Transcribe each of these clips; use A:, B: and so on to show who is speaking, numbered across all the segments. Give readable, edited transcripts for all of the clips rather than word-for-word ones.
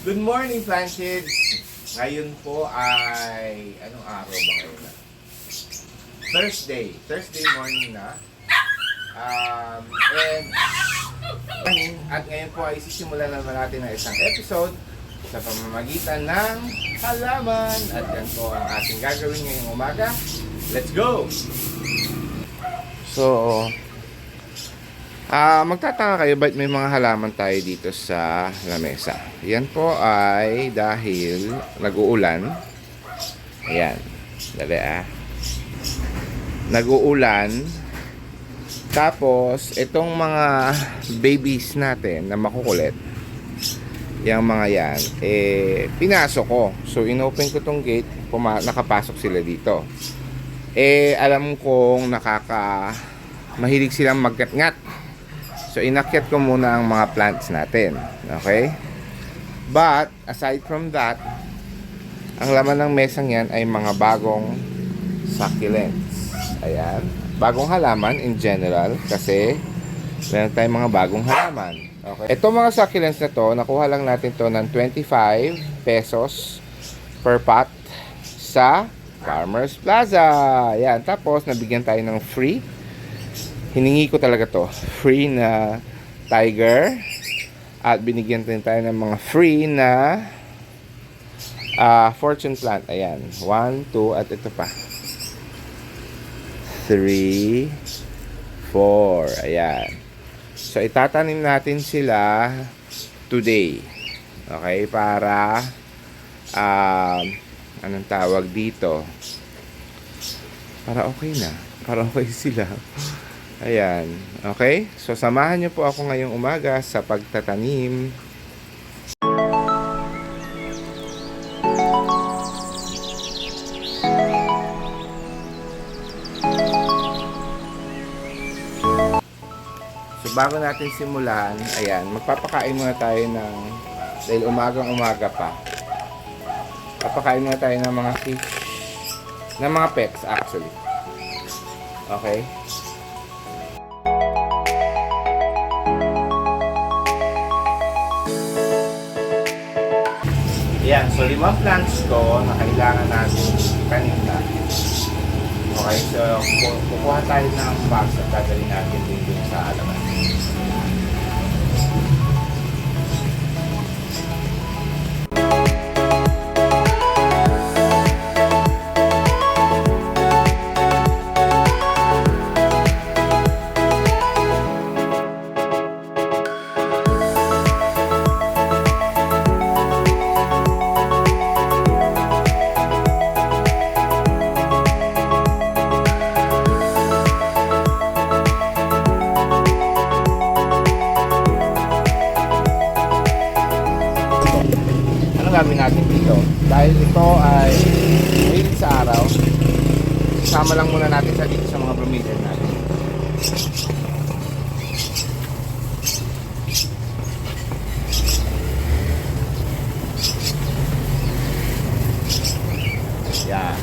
A: Good morning, plant kids! Ngayon po ay... Anong araw ba ngayon na? Thursday. Thursday morning na. At ngayon po ay sisimulan naman natin ang isang episode sa pamamagitan ng halaman. At yan po ang ating gagawin ngayong umaga. Let's go! So, magtataka kayo ba't may mga halaman tayo dito sa lamesa? Yan po ay dahil nag-uulan. Ayan. Dali Nag-uulan. Tapos, itong mga babies natin na makukulit, yung mga yan, pinasok ko. So, inopen ko tong gate, nakapasok sila dito. Alam kong mahilig silang magngat-ngat. So, inakyat ko muna ang mga plants natin. Okay? But, aside from that, ang laman ng mesang yan ay mga bagong succulents. Ayan. Bagong halaman in general kasi meron tayong mga bagong halaman. Okay? Itong mga succulents na to, nakuha lang natin to ng 25 pesos per pot sa Farmers Plaza. Ayan. Tapos, nabigyan tayo ng free. Hiningi ko talaga to. Free na tiger. At binigyan din tayo ng mga free na fortune plant. Ayan. 1, 2, at ito pa. 3, 4. Ayan. So, itatanim natin sila today. Okay? Para anong tawag dito? Para okay na. Para okay sila. Ayan. Okay? So, samahan niyo po ako ngayong umaga sa pagtatanim. So, bago natin simulan, ayan, magpapakain muna tayo dahil umagang-umaga pa. Papakain muna tayo ng mga fish, ng mga pets actually. Okay? Ayan, so 5 plants ko na kailangan natin kanina. Okay, so kukuha tayo ng box at dadalhin natin dito sa alaman. Gawin natin dito dahil ito ay mahilig sa araw, sama lang muna natin sa dito sa mga bromeliad natin. Yan.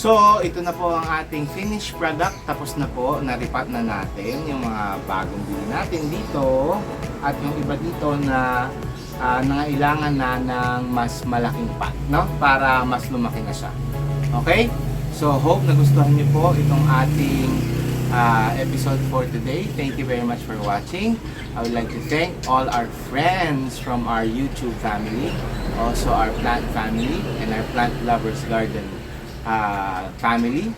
A: So, ito na po ang ating finished product. Tapos na po, naripat na natin yung mga bagong bili natin dito. At yung iba dito na nangailangan na ng mas malaking pot, no? Para mas lumaki na siya. Okay? So, hope nagustuhan niyo po itong ating episode for today. Thank you very much for watching. I would like to thank all our friends from our YouTube family, also our plant family, and our plant lovers garden family,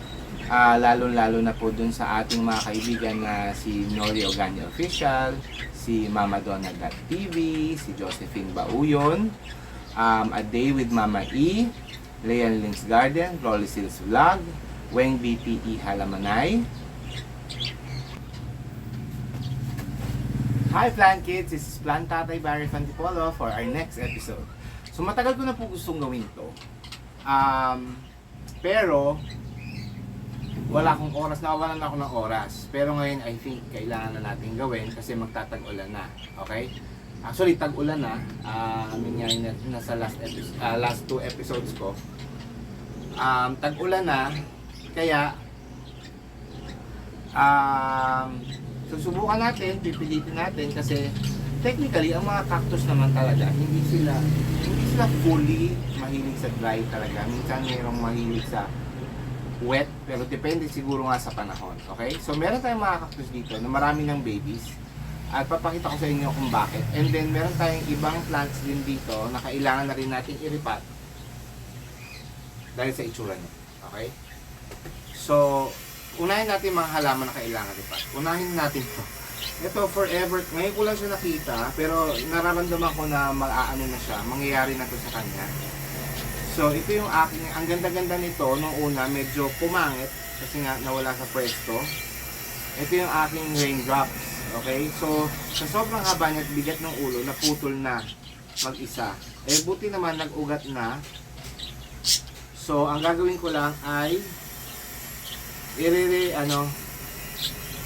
A: lalo-lalo na po dun sa ating mga kaibigan na si Nori Oganya Official, si Mama Donna.tv, si Josephine Bauyon, A Day with Mama E, Leon Links Garden, Rolly Sills Vlog, Weng BPE Halamanay. Hi Plant Kids, this is Plant Tatay Barry Fantipolo for our next episode. So matagal ko na po gustong gawin to. Pero wala akong oras, nakawalan ako ng oras. Pero ngayon I think kailangan na natin gawin kasi magtatag-ulan na. Okay? Actually tag-ulan na. Nangyari na nasa last 2 episodes ko. Tag-ulan na. Kaya susubukan natin, pipilitin natin kasi technically ang mga cactus naman talaga hindi sila fully mahilig sa dry talaga. Minsan mayroong mahilig sa wet, pero depende siguro nga sa panahon. Okay? So meron tayong mga cactus dito na marami ng babies at papakita ko sa inyo kung bakit. And then meron tayong ibang plants din dito na kailangan na rin natin i-repot dahil sa itsura niya. Okay? So unahin natin mga halaman na kailangan repot. Unahin natin ito. Ito forever, ngayon ko lang siya nakita, pero nararamdaman ko na mag-aano na siya, mangyayari na to sa kanya. So ito yung aking, ang ganda-ganda nito, nung una medyo pumangit, kasi nga nawala sa pwesto. Ito yung aking raindrops, okay? So sa sobrang haba niya at bigat ng ulo, naputol na mag-isa. Eh buti naman nag-ugat na. So ang gagawin ko lang ay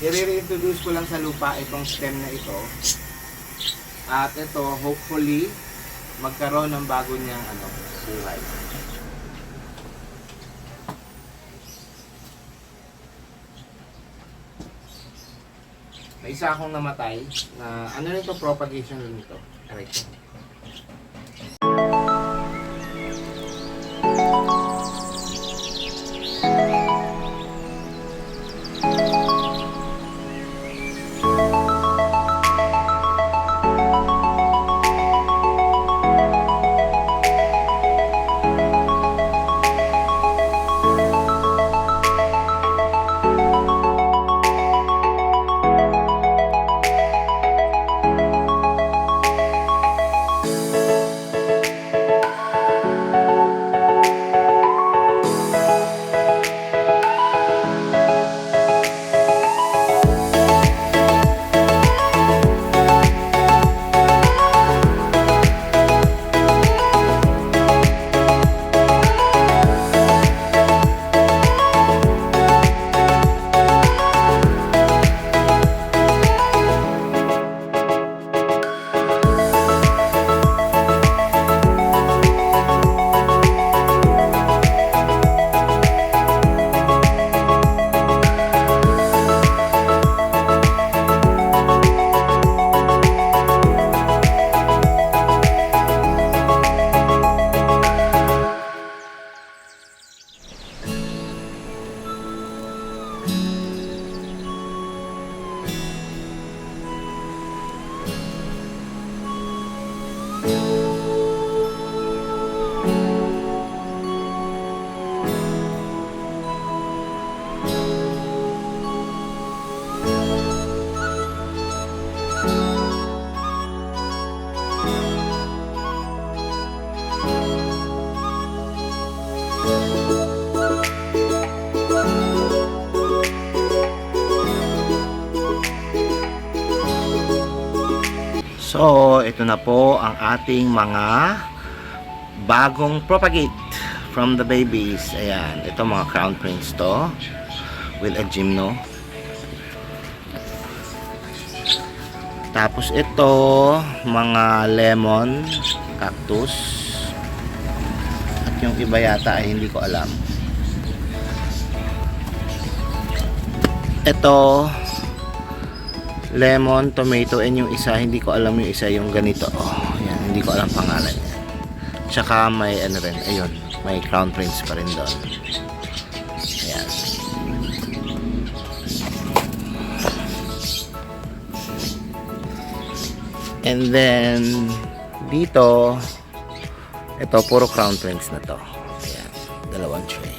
A: i-reintroduce ko lang sa lupa itong stem na ito. At ito, hopefully, magkaroon ng bago niyang buhay. May isa akong namatay na nito, propagation nito. Correct. So, ito na po ang ating mga bagong propagate from the babies. Ayan, ito mga crown prince to with a gymno. Tapos ito, mga lemon cactus. At yung iba yata ay hindi ko alam. Ito, lemon, tomato, and yung isa, hindi ko alam yung isa, yung ganito. Oh, yan, hindi ko alam pangalan yan. Tsaka may ano rin, ayun, may crown prince pa rin doon. Ayan. And then, dito, ito, puro crown prince na to. Ayan, dalawang tray.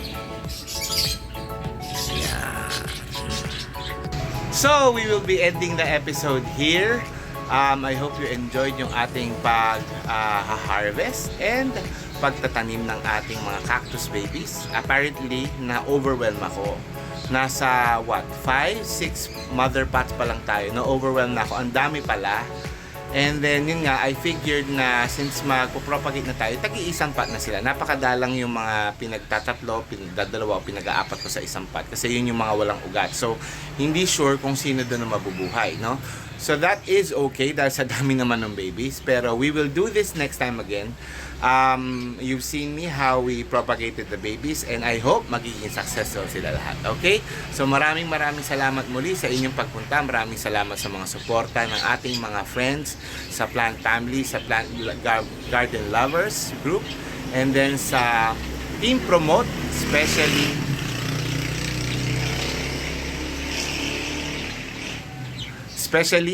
A: So, we will be ending the episode here. I hope you enjoyed yung ating pag-harvest and pagtatanim ng ating mga cactus babies. Apparently, na-overwhelm ako. Nasa, 5, 6 mother pots pa lang tayo. Na-overwhelm na ako. Ang dami pala. And then, yun nga, I figured na since magpo-propagate na tayo, tagi-isang pot na sila. Napakadalang yung mga pinagtatatlo, pinagdadalawa o pinag-aapat ko sa isang pot. Kasi yun yung mga walang ugat. So, hindi sure kung sino doon na mabubuhay, no? So, that is okay dahil sa dami naman ng babies. Pero we will do this next time again. You've seen me how we propagated the babies and I hope magiging successful sila lahat. Okay? So maraming salamat muli sa inyong pagpunta. Maraming salamat sa mga suporta ng ating mga friends sa Plant Family, sa Plant Garden Lovers group, and then sa Team Promote, especially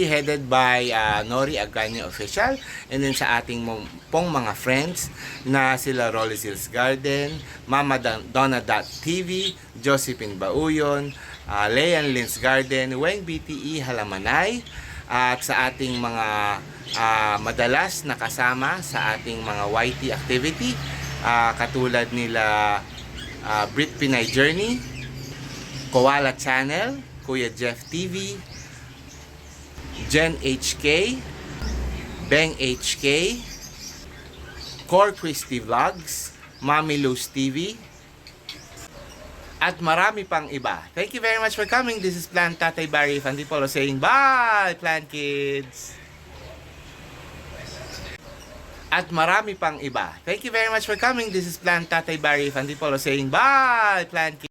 A: headed by Nori Agani Official, and then sa ating pong mga friends na sila Rolly Sills Garden, Mama Donna.tv, Josephine Bauyon, Leon Lins Garden, Weng BTE Halamanay, at sa ating mga madalas na kasama sa ating mga YT activity, katulad nila Brit Pinay Journey, Koala Channel, Kuya Jeff TV, Jen HK, Beng HK, Core Christy Vlogs, Mami Luz TV, at marami pang iba. Thank you very much for coming. This is Plant Tatay Barry Fandipolo saying bye, Plant Kids! At marami pang iba. Thank you very much for coming. This is Plant Tatay Barry Fandipolo saying bye, Plant Kids!